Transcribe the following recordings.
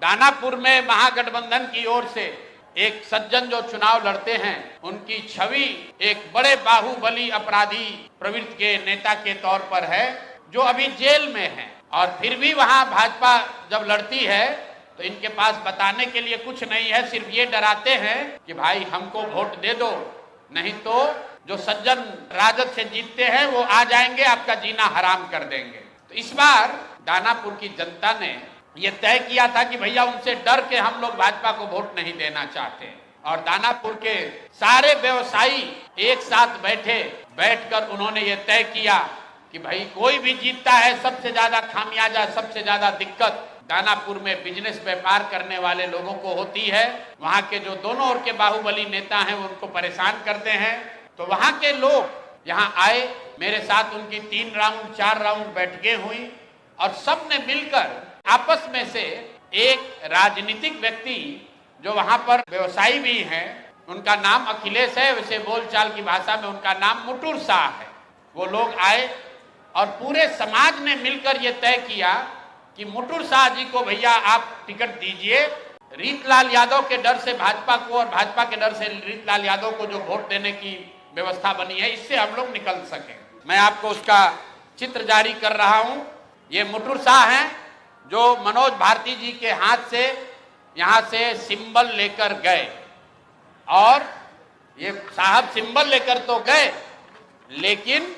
दानापुर में महागठबंधन की ओर से एक सज्जन जो चुनाव लड़ते हैं, उनकी छवि एक बड़े बाहुबली अपराधी प्रवृत्ति के नेता के तौर पर है, जो अभी जेल में है। और फिर भी वहां भाजपा जब लड़ती है तो इनके पास बताने के लिए कुछ नहीं है, सिर्फ ये डराते हैं कि भाई हमको वोट दे दो, नहीं तो जो सज्जन राजद से जीतते हैं वो आ जाएंगे, आपका जीना हराम कर देंगे। तो इस बार दानापुर की जनता ने ये तय किया था कि भैया उनसे डर के हम लोग भाजपा को वोट नहीं देना चाहते। और दानापुर के सारे व्यवसायी एक साथ बैठकर उन्होंने ये तय किया कि भाई कोई भी जीतता है, सबसे ज्यादा खामियाजा, सबसे ज्यादा दिक्कत दानापुर में बिजनेस व्यापार करने वाले लोगों को होती है। वहां के जो दोनों ओर के बाहुबली नेता हैं वो उनको परेशान करते हैं। तो वहां के लोग यहाँ आए, मेरे साथ उनकी 3 राउंड 4 राउंड बैठकें हुई और सब ने मिलकर आपस में से एक राजनीतिक व्यक्ति जो वहां पर व्यवसायी भी हैं, उनका नाम अखिलेश है, वैसे बोलचाल की भाषा में उनका नाम मुटुर शाह है, वो लोग आए और पूरे समाज ने मिलकर ये तय किया कि मुटुर शाह जी को भैया आप टिकट दीजिए। रीतलाल यादव के डर से भाजपा को और भाजपा के डर से रीतलाल यादव को जो वोट देने की व्यवस्था बनी है, इससे हम लोग निकल सके। मैं आपको उसका चित्र जारी कर रहा हूं। ये मुटुर शाह हैं जो मनोज भारती जी के हाथ से यहां से सिंबल लेकर गए, और ये साहब सिंबल लेकर तो गए लेकिन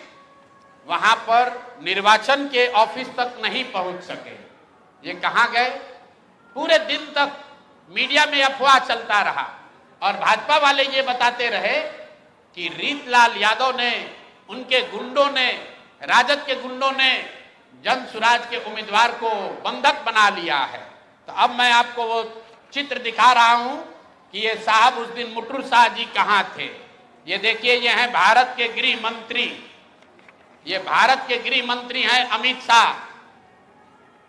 वहां पर निर्वाचन के ऑफिस तक नहीं पहुंच सके। ये कहां गए? पूरे दिन तक मीडिया में अफवाह चलता रहा और भाजपा वाले ये बताते रहे कि रीतलाल यादव ने, उनके गुंडों ने, राजद के गुंडों ने जनसुराज के उम्मीदवार को बंधक बना लिया है। तो अब मैं आपको वो चित्र दिखा रहा हूं कि ये साहब उस दिन मुटुर शाह जी कहां थे। ये देखिए, ये हैं भारत के गृह मंत्री, ये भारत के गृह मंत्री हैं अमित शाह।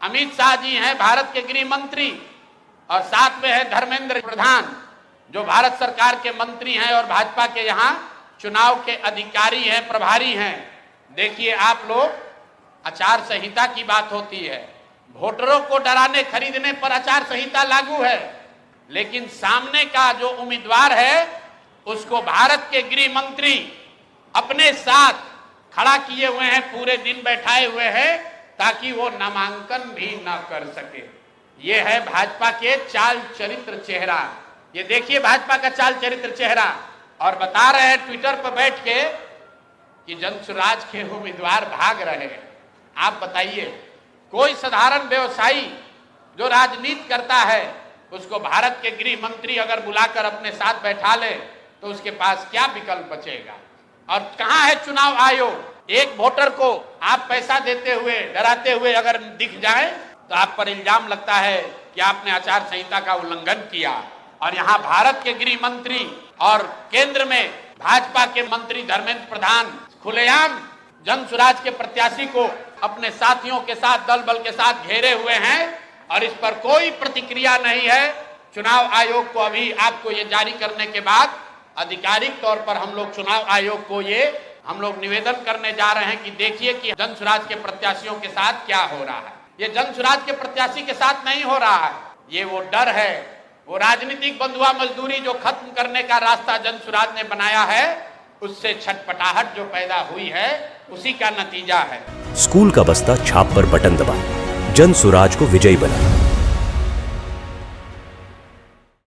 अमित शाह जी हैं भारत के गृह मंत्री, और साथ में है धर्मेंद्र प्रधान जो भारत सरकार के मंत्री हैं और भाजपा के यहाँ चुनाव के अधिकारी हैं, प्रभारी हैं। देखिए आप लोग, आचार संहिता की बात होती है, वोटरों को डराने खरीदने पर आचार संहिता लागू है, लेकिन सामने का जो उम्मीदवार है उसको भारत के गृह मंत्री अपने साथ खड़ा किए हुए हैं, पूरे दिन बैठाए हुए हैं ताकि वो नामांकन भी ना कर सके। ये है भाजपा के चाल चरित्र चेहरा। ये देखिए भाजपा का चाल चरित्र चेहरा, और बता रहे हैं ट्विटर पर बैठ के कि जनसुराज के उम्मीदवार भाग रहे हैं। आप बताइए, कोई साधारण व्यवसायी जो राजनीति करता है उसको भारत के गृह मंत्री अगर बुलाकर अपने साथ बैठा ले तो उसके पास क्या विकल्प बचेगा? और कहां है चुनाव आयोग? एक वोटर को आप पैसा देते हुए, डराते हुए अगर दिख जाए तो आप पर इल्जाम लगता है कि आपने आचार संहिता का उल्लंघन किया। और यहाँ भारत के गृह मंत्री और केंद्र में भाजपा के मंत्री धर्मेंद्र प्रधान खुलेआम जनसुराज के प्रत्याशी को अपने साथियों के साथ, दल बल के साथ घेरे हुए हैं, और इस पर कोई प्रतिक्रिया नहीं है। चुनाव आयोग को अभी आपको ये जारी करने के बाद आधिकारिक तौर पर हम लोग चुनाव आयोग को हम लोग निवेदन करने जा रहे हैं कि देखिए कि जनसुराज के प्रत्याशियों के साथ क्या हो रहा है। ये जनसुराज के प्रत्याशी के साथ नहीं हो रहा है, ये वो डर है, वो राजनीतिक बंधुआ मजदूरी जो खत्म करने का रास्ता जनसुराज ने बनाया है, उससे छटपटाहट जो पैदा हुई है, उसी का नतीजा है। स्कूल का बस्ता छाप पर बटन दबाएं, जनसुराज को विजयी बनाएं।